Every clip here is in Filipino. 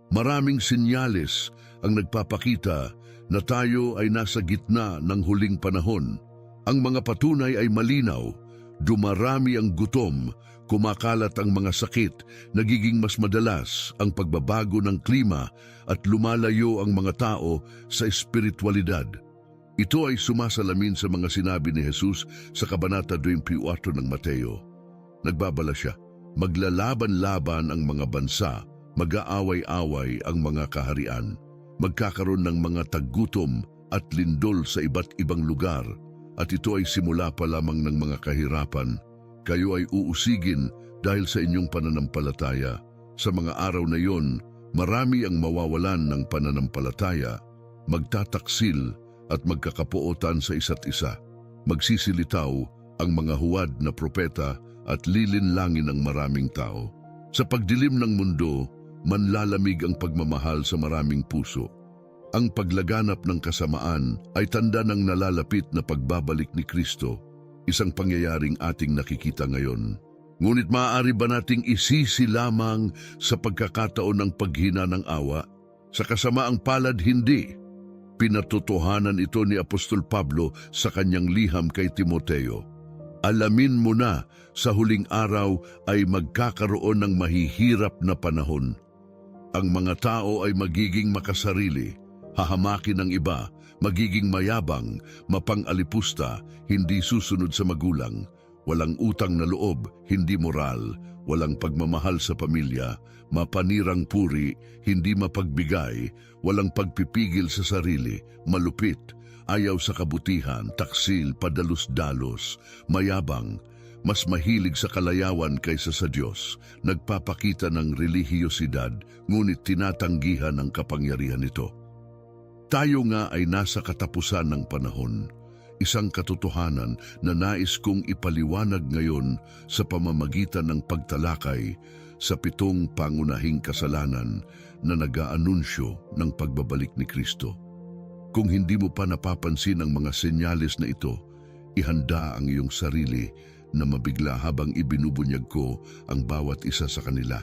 Maraming senyales ang nagpapakita na tayo ay nasa gitna ng huling panahon. Ang mga patunay ay malinaw, dumarami ang gutom, kumakalat ang mga sakit, nagiging mas madalas ang pagbabago ng klima at lumalayo ang mga tao sa espiritualidad. Ito ay sumasalamin sa mga sinabi ni Jesus sa Kabanata 24 ng Mateo. Nagbabala siya, maglalaban-laban ang mga bansa, mag-aaway-away ang mga kaharian, magkakaroon ng mga taggutom at lindol sa iba't ibang lugar, at ito ay simula pa lamang ng mga kahirapan. Kayo ay uusigin dahil sa inyong pananampalataya. Sa mga araw na iyon, marami ang mawawalan ng pananampalataya, magtataksil at magkakapuotan sa isa't isa. Magsisilitaw ang mga huwad na propeta at lilinlangin ang maraming tao. Sa pagdilim ng mundo, manlalamig ang pagmamahal sa maraming puso. Ang paglaganap ng kasamaan ay tanda ng nalalapit na pagbabalik ni Kristo, isang pangyayaring ating nakikita ngayon. Ngunit maaari ba nating isisi lamang sa pagkakataon ng paghina ng awa? Sa kasamaang palad, hindi. Pinatotohanan ito ni Apostol Pablo sa kanyang liham kay Timoteo. Alamin mo na sa huling araw ay magkakaroon ng mahihirap na panahon. Ang mga tao ay magiging makasarili, hahamakin ng iba, magiging mayabang, mapang-alipusta, hindi susunod sa magulang, walang utang na loob, hindi moral, walang pagmamahal sa pamilya, mapanirang puri, hindi mapagbigay, walang pagpipigil sa sarili, malupit, ayaw sa kabutihan, taksil, padalos-dalos, mayabang, mas mahilig sa kalayawan kaysa sa Diyos, nagpapakita ng relihiyosidad, ngunit tinatanggihan ang kapangyarihan nito. Tayo nga ay nasa katapusan ng panahon, isang katotohanan na nais kong ipaliwanag ngayon sa pamamagitan ng pagtalakay sa 7 pangunahing kasalanan na nag-aanunsyo ng pagbabalik ni Kristo. Kung hindi mo pa napapansin ang mga senyales na ito, ihanda ang iyong sarili na mabigla habang ibinubunyag ko ang bawat isa sa kanila.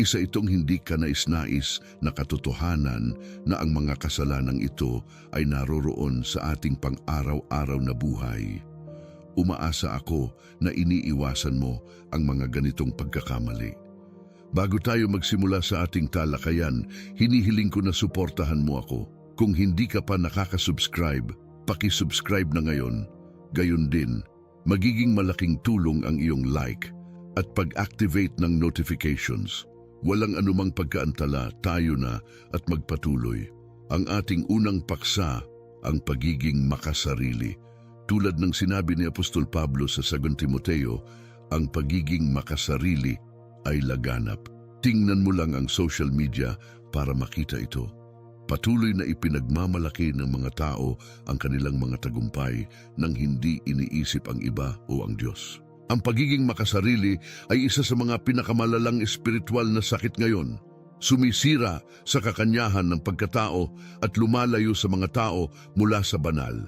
Isa itong hindi ka nais-nais na katotohanan na ang mga kasalanang ito ay naroroon sa ating pang-araw-araw na buhay. Umaasa ako na iniiwasan mo ang mga ganitong pagkakamali. Bago tayo magsimula sa ating talakayan, hinihiling ko na suportahan mo ako. Kung hindi ka pa nakaka-subscribe, paki-subscribe na ngayon. Gayon din, magiging malaking tulong ang iyong like at pag-activate ng notifications. Walang anumang pagkaantala, tayo na at magpatuloy. Ang ating unang paksa, ang pagiging makasarili. Tulad ng sinabi ni Apostol Pablo sa 2 Timoteo, ang pagiging makasarili ay laganap. Tingnan mo lang ang social media para makita ito. Patuloy na ipinagmamalaki ng mga tao ang kanilang mga tagumpay nang hindi iniisip ang iba o ang Diyos. Ang pagiging makasarili ay isa sa mga pinakamalalang espiritual na sakit ngayon. Sumisira sa kakanyahan ng pagkatao at lumalayo sa mga tao mula sa banal.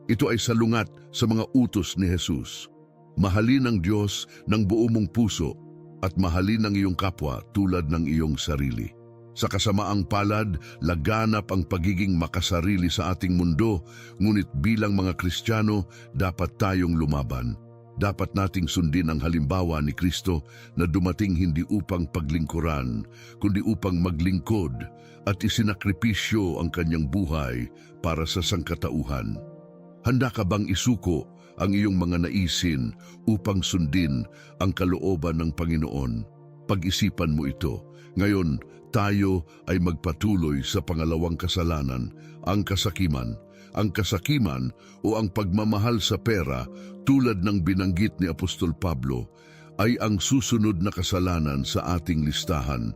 Ito ay salungat sa mga utos ni Jesus. Mahalin ang Diyos ng buo mong puso at mahalin ang iyong kapwa tulad ng iyong sarili. Sa kasamaang palad, laganap ang pagiging makasarili sa ating mundo, ngunit bilang mga Kristiyano, dapat tayong lumaban. Dapat nating sundin ang halimbawa ni Kristo na dumating hindi upang paglingkuran, kundi upang maglingkod at isinakripisyo ang kanyang buhay para sa sangkatauhan. Handa ka bang isuko ang iyong mga naisin upang sundin ang kalooban ng Panginoon? Pag-isipan mo ito. Ngayon, tayo ay magpatuloy sa pangalawang kasalanan, ang kasakiman. Ang kasakiman o ang pagmamahal sa pera, tulad ng binanggit ni Apostol Pablo, ay ang susunod na kasalanan sa ating listahan.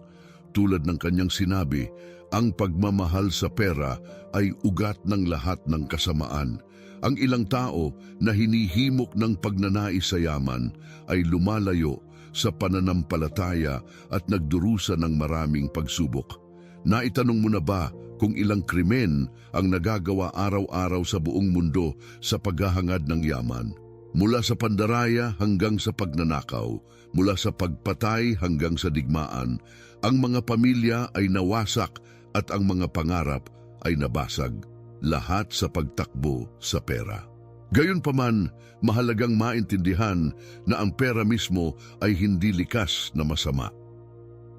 Tulad ng kanyang sinabi, ang pagmamahal sa pera ay ugat ng lahat ng kasamaan. Ang ilang tao na hinihimok ng pagnanais sa yaman ay lumalayo sa pananampalataya at nagdurusa ng maraming pagsubok. Naitanong mo na ba kung ilang krimen ang nagagawa araw-araw sa buong mundo sa paghahangad ng yaman? Mula sa pandaraya hanggang sa pagnanakaw, mula sa pagpatay hanggang sa digmaan, ang mga pamilya ay nawasak at ang mga pangarap ay nabasag, lahat sa pagtakbo sa pera. Gayunpaman, mahalagang maintindihan na ang pera mismo ay hindi likas na masama.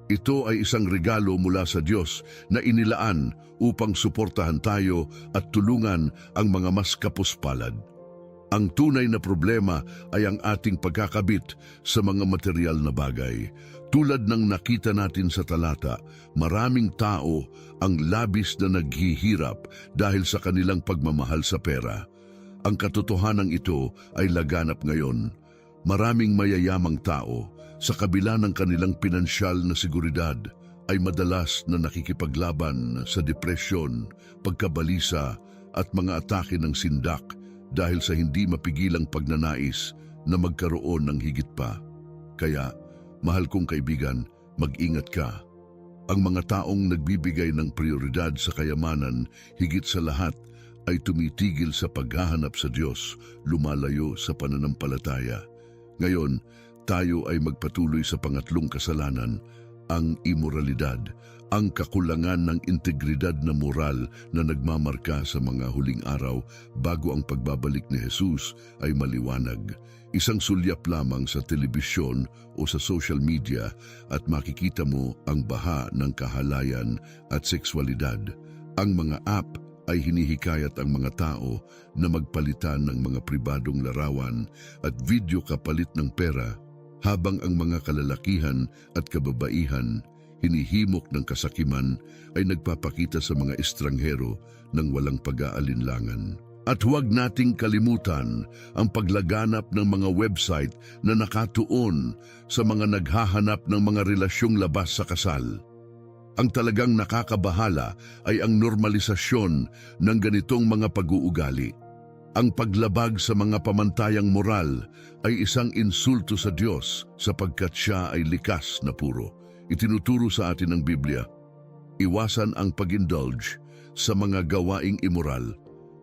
Ito ay isang regalo mula sa Diyos na inilaan upang suportahan tayo at tulungan ang mga mas kapuspalad. Ang tunay na problema ay ang ating pagkakabit sa mga material na bagay. Tulad ng nakita natin sa talata, maraming tao ang labis na naghihirap dahil sa kanilang pagmamahal sa pera. Ang katotohanan ito ay laganap ngayon. Maraming mayayamang tao, sa kabila ng kanilang pinansyal na seguridad, ay madalas na nakikipaglaban sa depresyon, pagkabalisa at mga atake ng sindak dahil sa hindi mapigilang pagnanais na magkaroon ng higit pa. Kaya, mahal kong kaibigan, mag-ingat ka. Ang mga taong nagbibigay ng prioridad sa kayamanan, higit sa lahat, ay tumitigil sa paghahanap sa Diyos, lumalayo sa pananampalataya. Ngayon, tayo ay magpatuloy sa pangatlong kasalanan, ang imoralidad, ang kakulangan ng integridad na moral na nagmamarka sa mga huling araw bago ang pagbabalik ni Jesus ay maliwanag. Isang sulyap lamang sa telebisyon o sa social media at makikita mo ang baha ng kahalayan at sexualidad. Ang mga app ay hinihikayat ang mga tao na magpalitan ng mga pribadong larawan at video kapalit ng pera, habang ang mga kalalakihan at kababaihan hinihimok ng kasakiman ay nagpapakita sa mga estranghero ng walang pag-aalinlangan. At huwag nating kalimutan ang paglaganap ng mga website na nakatuon sa mga naghahanap ng mga relasyong labas sa kasal. Ang talagang nakakabahala ay ang normalisasyon ng ganitong mga pag-uugali. Ang paglabag sa mga pamantayang moral ay isang insulto sa Diyos sapagkat siya ay likas na puro. Itinuturo sa atin ng Biblia, iwasan ang pag-indulge sa mga gawaing immoral,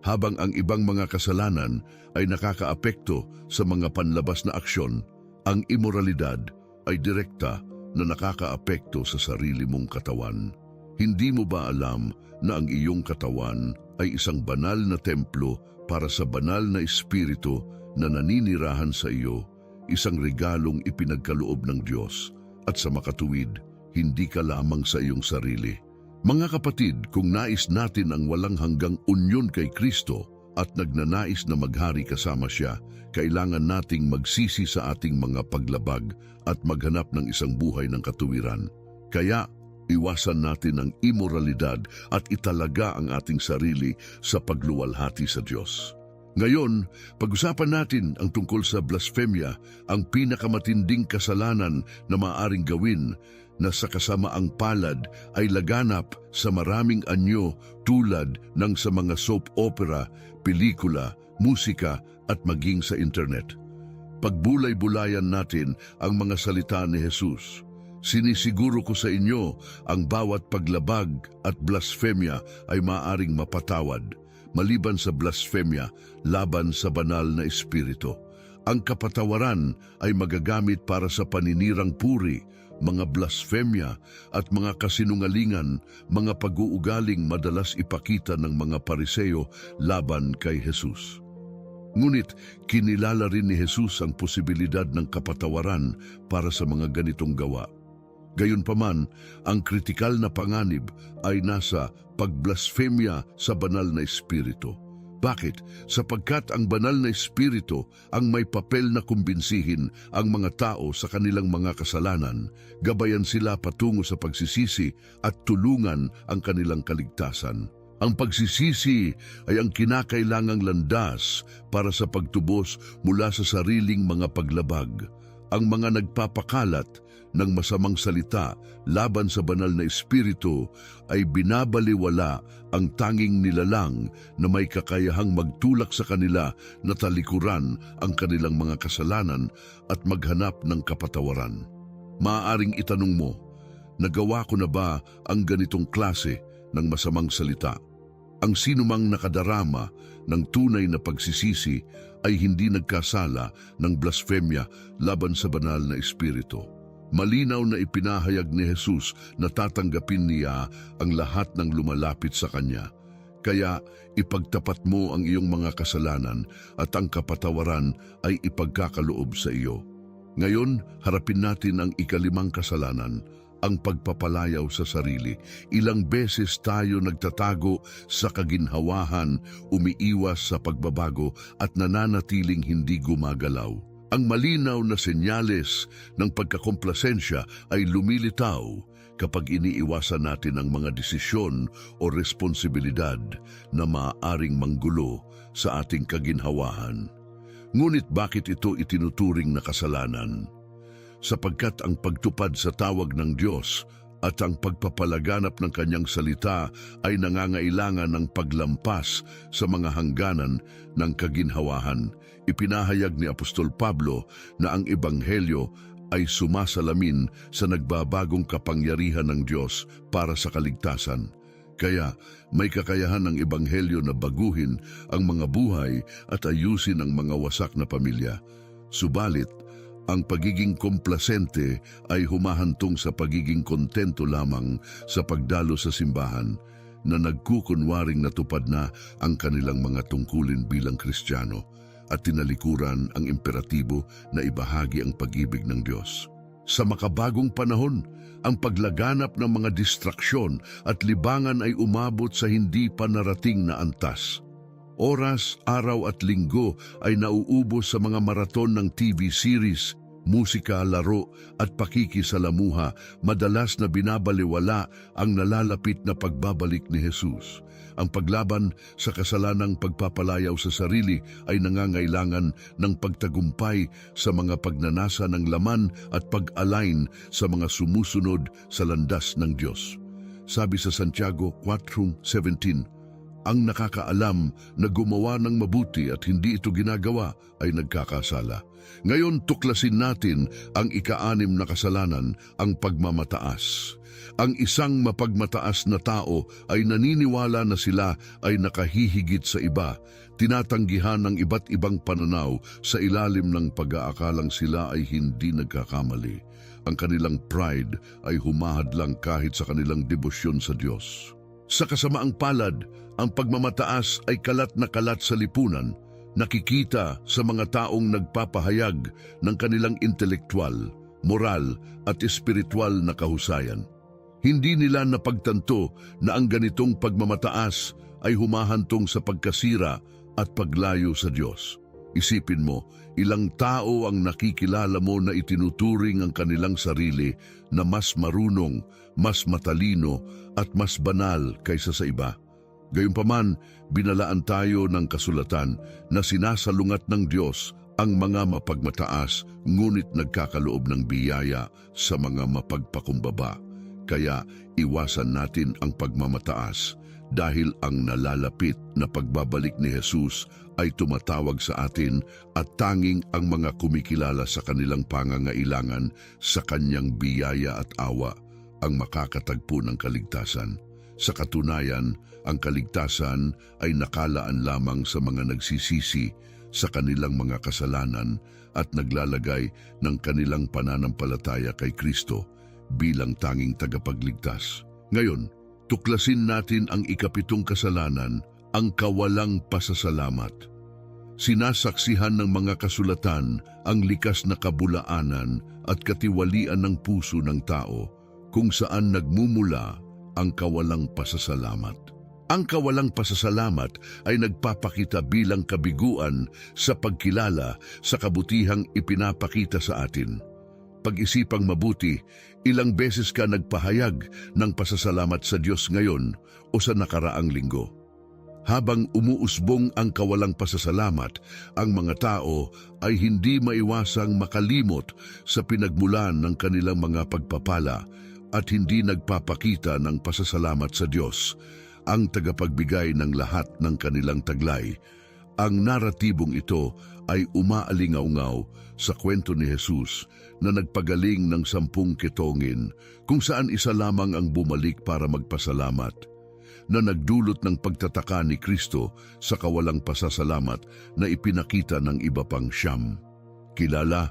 habang ang ibang mga kasalanan ay nakakaapekto sa mga panlabas na aksyon. Ang immoralidad ay direkta na nakakaapekto sa sarili mong katawan. Hindi mo ba alam na ang iyong katawan ay isang banal na templo para sa banal na espiritu na naninirahan sa iyo, isang regalong ipinagkaloob ng Diyos, at sa makatuwid, hindi ka lamang sa iyong sarili. Mga kapatid, kung nais natin ang walang hanggang unyon kay Kristo at nagnanais na maghari kasama siya, kailangan nating magsisi sa ating mga paglabag at maghanap ng isang buhay ng katuwiran. Kaya, iwasan natin ang imoralidad at italaga ang ating sarili sa pagluwalhati sa Diyos. Ngayon, pag-usapan natin ang tungkol sa blasphemia, ang pinakamatinding kasalanan na maaaring gawin na sa kasamaang palad ay laganap sa maraming anyo tulad ng sa mga soap opera, pelikula, musika at maging sa internet. Pagbulay-bulayan natin ang mga salita ni Jesus. Sinisiguro ko sa inyo, ang bawat paglabag at blasphemia ay maaaring mapatawad, maliban sa blasphemia laban sa banal na espiritu. Ang kapatawaran ay magagamit para sa paninirang puri, mga blasphemia at mga kasinungalingan, mga pag-uugaling madalas ipakita ng mga Pariseo laban kay Jesus. Ngunit kinilala rin ni Jesus ang posibilidad ng kapatawaran para sa mga ganitong gawa. Gayunpaman, ang kritikal na panganib ay nasa pagblasphemia sa banal na espiritu. Bakit? Sapagkat ang banal na espiritu ang may papel na kumbinsihin ang mga tao sa kanilang mga kasalanan, gabayan sila patungo sa pagsisisi at tulungan ang kanilang kaligtasan. Ang pagsisisi ay ang kinakailangang landas para sa pagtubos mula sa sariling mga paglabag. Ang mga nagpapakalat ng masamang salita laban sa banal na espiritu ay binabaliwala ang tanging nilalang na may kakayahang magtulak sa kanila na talikuran ang kanilang mga kasalanan at maghanap ng kapatawaran. Maaaring itanong mo, nagawa ko na ba ang ganitong klase ng masamang salita? Ang sinumang nakadarama ng tunay na pagsisisi ay hindi nagkasala ng blasfemya laban sa banal na espiritu. Malinaw na ipinahayag ni Jesus na tatanggapin niya ang lahat ng lumalapit sa Kanya. Kaya ipagtapat mo ang iyong mga kasalanan at ang kapatawaran ay ipagkakaloob sa iyo. Ngayon, harapin natin ang ikalimang kasalanan, ang pagpapalayaw sa sarili. Ilang beses tayo nagtatago sa kaginhawahan, umiiwas sa pagbabago at nananatiling hindi gumagalaw. Ang malinaw na senyales ng pagkakomplesensya ay lumilitaw kapag iniiwasan natin ang mga desisyon o responsibilidad na maaaring manggulo sa ating kaginhawahan. Ngunit bakit ito itinuturing na kasalanan? Sapagkat ang pagtupad sa tawag ng Diyos at ang pagpapalaganap ng Kanyang salita ay nangangailangan ng paglampas sa mga hangganan ng kaginhawahan. Ipinahayag ni Apostol Pablo na ang Ebanghelyo ay sumasalamin sa nagbabagong kapangyarihan ng Diyos para sa kaligtasan. Kaya may kakayahan ng Ebanghelyo na baguhin ang mga buhay at ayusin ang mga wasak na pamilya. Subalit, ang pagiging komplasente ay humahantong sa pagiging kontento lamang sa pagdalo sa simbahan na nagkukunwaring natupad na ang kanilang mga tungkulin bilang Kristiyano at tinalikuran ang imperatibo na ibahagi ang pag-ibig ng Diyos. Sa makabagong panahon, ang paglaganap ng mga distraksyon at libangan ay umabot sa hindi pa narating na antas. Oras, araw at linggo ay nauubos sa mga maraton ng TV series, musika, laro at pakikisalamuha, madalas na binabaliwala ang nalalapit na pagbabalik ni Jesus. Ang paglaban sa kasalanang pagpapalayaw sa sarili ay nangangailangan ng pagtagumpay sa mga pagnanasa ng laman at pag-align sa mga sumusunod sa landas ng Diyos. Sabi sa Santiago 4:17, ang nakakaalam na gumawa ng mabuti at hindi ito ginagawa ay nagkakasala. Ngayon tuklasin natin ang ika-6 na kasalanan, ang pagmamataas. Ang isang mapagmataas na tao ay naniniwala na sila ay nakahihigit sa iba, tinatanggihan ng iba't ibang pananaw sa ilalim ng pag-aakalang sila ay hindi nagkakamali. Ang kanilang pride ay humahadlang kahit sa kanilang debosyon sa Diyos. Sa kasamaang palad, ang pagmamataas ay kalat na kalat sa lipunan, nakikita sa mga taong nagpapahayag ng kanilang intelektual, moral at espiritual na kahusayan. Hindi nila napagtanto na ang ganitong pagmamataas ay humahantong sa pagkasira at paglayo sa Diyos. Isipin mo, ilang tao ang nakikilala mo na itinuturing ang kanilang sarili na mas marunong, mas matalino at mas banal kaysa sa iba. Gayunpaman, binalaan tayo ng kasulatan na sinasalungat ng Diyos ang mga mapagmataas ngunit nagkakaloob ng biyaya sa mga mapagpakumbaba. Kaya iwasan natin ang pagmamataas dahil ang nalalapit na pagbabalik ni Jesus ay tumatawag sa atin at tanging ang mga kumikilala sa kanilang pangangailangan sa kanyang biyaya at awa ang makakatagpo ng kaligtasan. Sa katunayan, ang kaligtasan ay nakalaan lamang sa mga nagsisisi sa kanilang mga kasalanan at naglalagay ng kanilang pananampalataya kay Kristo bilang tanging tagapagligtas. Ngayon, tuklasin natin ang ika-7 kasalanan, ang kawalang pasasalamat. Sinasaksihan ng mga kasulatan ang likas na kabulaanan at katiwalian ng puso ng tao kung saan nagmumula ang kawalang pasasalamat. Ang kawalang pasasalamat ay nagpapakita bilang kabiguan sa pagkilala sa kabutihang ipinapakita sa atin. Pag-isipang mabuti, ilang beses ka nagpahayag ng pasasalamat sa Diyos ngayon o sa nakaraang linggo. Habang umuusbong ang kawalang pasasalamat, ang mga tao ay hindi maiwasang makalimot sa pinagmulan ng kanilang mga pagpapala at hindi nagpapakita ng pasasalamat sa Diyos, ang tagapagbigay ng lahat ng kanilang taglay. Ang naratibong ito ay umaalingaw-ngaw sa kwento ni Jesus na nagpagaling ng 10 kitongin kung saan isa lamang ang bumalik para magpasalamat. na nagdulot ng pagtataka ni Kristo sa kawalang pasasalamat na ipinakita ng iba pang siyam. Kilala,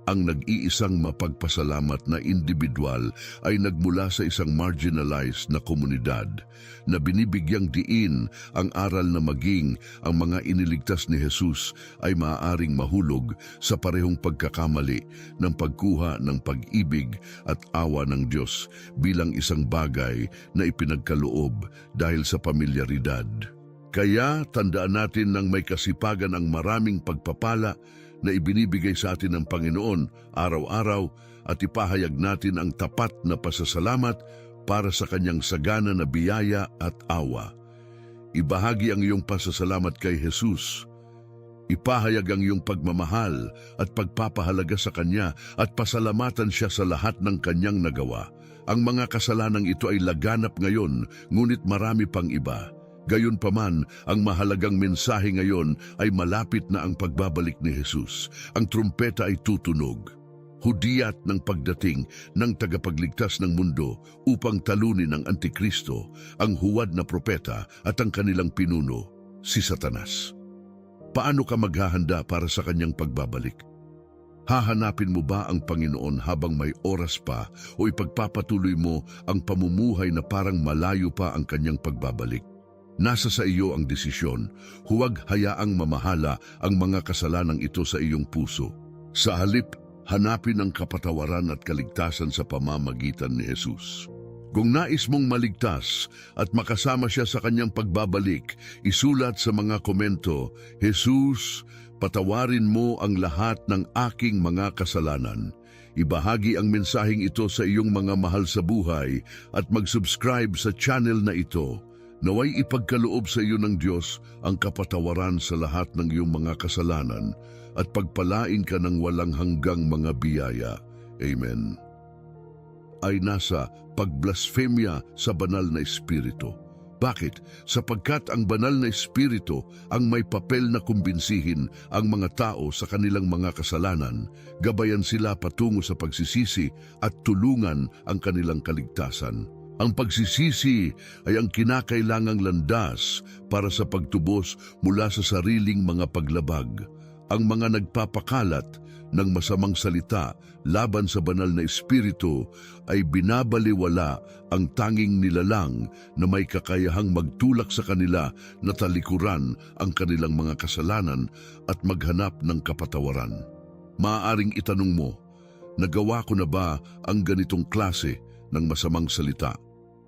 ang nag-iisang mapagpasalamat na individual ay nagmula sa isang marginalized na komunidad na binibigyang diin ang aral na maging ang mga iniligtas ni Jesus ay maaaring mahulog sa parehong pagkakamali ng pagkuha ng pag-ibig at awa ng Diyos bilang isang bagay na ipinagkaloob dahil sa pamilyaridad. Kaya tandaan natin ng may kasipagan ang maraming pagpapala na ibinibigay sa atin ng Panginoon araw-araw at ipahayag natin ang tapat na pasasalamat para sa kanyang sagana na biyaya at awa. Ibahagi ang iyong pasasalamat kay Jesus. Ipahayag ang iyong pagmamahal at pagpapahalaga sa Kanya at pasalamatan siya sa lahat ng Kanyang nagawa. Ang mga kasalanang ito ay laganap ngayon, ngunit marami pang iba. Gayunpaman, ang mahalagang mensahe ngayon ay malapit na ang pagbabalik ni Jesus. Ang trumpeta ay tutunog. Hudiyat ng pagdating ng tagapagligtas ng mundo upang talunin ang Antikristo, ang huwad na propeta at ang kanilang pinuno, si Satanas. Paano ka maghahanda para sa kanyang pagbabalik? Hahanapin mo ba ang Panginoon habang may oras pa o ipagpapatuloy mo ang pamumuhay na parang malayo pa ang kanyang pagbabalik? Nasa sa iyo ang desisyon. Huwag hayaang mamahala ang mga kasalanang ito sa iyong puso. Sa halip, hanapin ang kapatawaran at kaligtasan sa pamamagitan ni Jesus. Kung nais mong maligtas at makasama siya sa kanyang pagbabalik, isulat sa mga komento, Jesus, patawarin mo ang lahat ng aking mga kasalanan. Ibahagi ang mensaheng ito sa iyong mga mahal sa buhay at mag-subscribe sa channel na ito. Naway ipagkaloob sa iyo ng Diyos ang kapatawaran sa lahat ng iyong mga kasalanan at pagpalain ka ng walang hanggang mga biyaya. Amen. Ay nasa pagblasfemya sa banal na espiritu. Bakit? Sapagkat ang banal na espiritu ang may papel na kumbinsihin ang mga tao sa kanilang mga kasalanan, gabayan sila patungo sa pagsisisi at tulungan ang kanilang kaligtasan. Ang pagsisisi ay ang kinakailangang landas para sa pagtubos mula sa sariling mga paglabag. Ang mga nagpapakalat ng masamang salita laban sa banal na espiritu ay binabaliwala ang tanging nilalang na may kakayahang magtulak sa kanila na talikuran ang kanilang mga kasalanan at maghanap ng kapatawaran. Maaaring itanong mo, nagawa ko na ba ang ganitong klase ng masamang salita?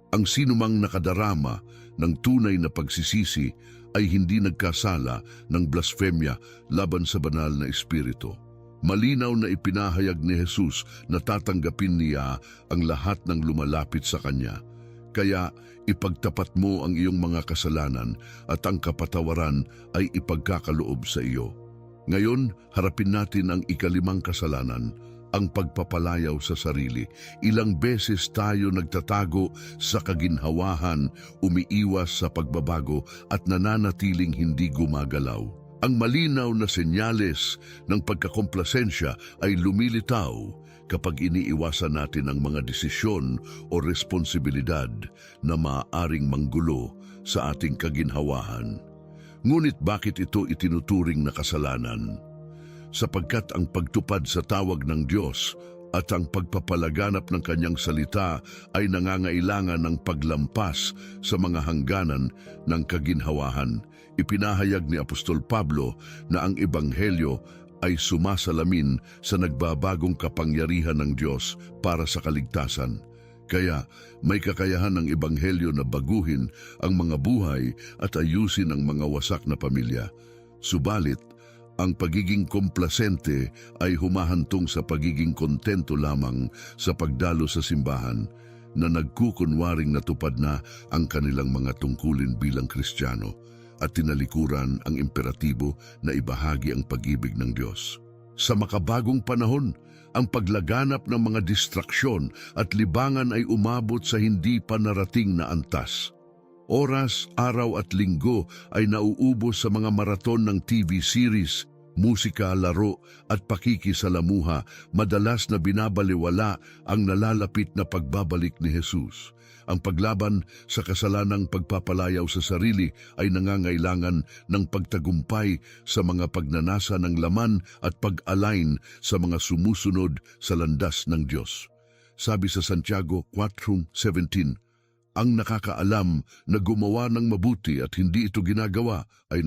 Ang sinumang nakadarama ng tunay na pagsisisi ay hindi nagkasala ng blasfemya laban sa banal na espiritu. Malinaw na ipinahayag ni Jesus na tatanggapin niya ang lahat ng lumalapit sa Kanya. Kaya ipagtapat mo ang iyong mga kasalanan at ang kapatawaran ay ipagkakaloob sa iyo. Ngayon, harapin natin ang ikalimang kasalanan, ang pagpapalayaw sa sarili. Ilang beses tayo nagtatago sa kaginhawahan, umiiwas sa pagbabago at nananatiling hindi gumagalaw. Ang malinaw na senyales ng pagkakomplesensya ay lumilitaw kapag iniiwasan natin ang mga desisyon o responsibilidad na maaaring manggulo sa ating kaginhawahan. Ngunit bakit ito itinuturing na kasalanan? Sapagkat ang pagtupad sa tawag ng Diyos at ang pagpapalaganap ng kanyang salita ay nangangailangan ng paglampas sa mga hangganan ng kaginhawahan. Ipinahayag ni Apostol Pablo na ang Ebanghelyo ay sumasalamin sa nagbabagong kapangyarihan ng Diyos para sa kaligtasan. Kaya may kakayahan ng Ebanghelyo na baguhin ang mga buhay at ayusin ang mga wasak na pamilya. Subalit, ang pagiging komplasente ay humahantong sa pagiging kontento lamang sa pagdalo sa simbahan na nagkukunwaring natupad na ang kanilang mga tungkulin bilang Kristiyano at tinalikuran ang imperatibo na ibahagi ang pag-ibig ng Diyos. Sa makabagong panahon, ang paglaganap ng mga distraksyon at libangan ay umabot sa hindi pa narating na antas. Oras, araw at linggo ay nauubos sa mga maraton ng TV series, musika, laro at pakikisalamuha, madalas na binabaliwala ang nalalapit na pagbabalik ni Jesus. Ang paglaban sa kasalanang pagpapalayaw sa sarili ay nangangailangan ng pagtagumpay sa mga pagnanasa ng laman at pag-align sa mga sumusunod sa landas ng Diyos. Sabi sa Santiago 4:17, ang nakakaalam na gumawa ng mabuti at hindi ito ginagawa ay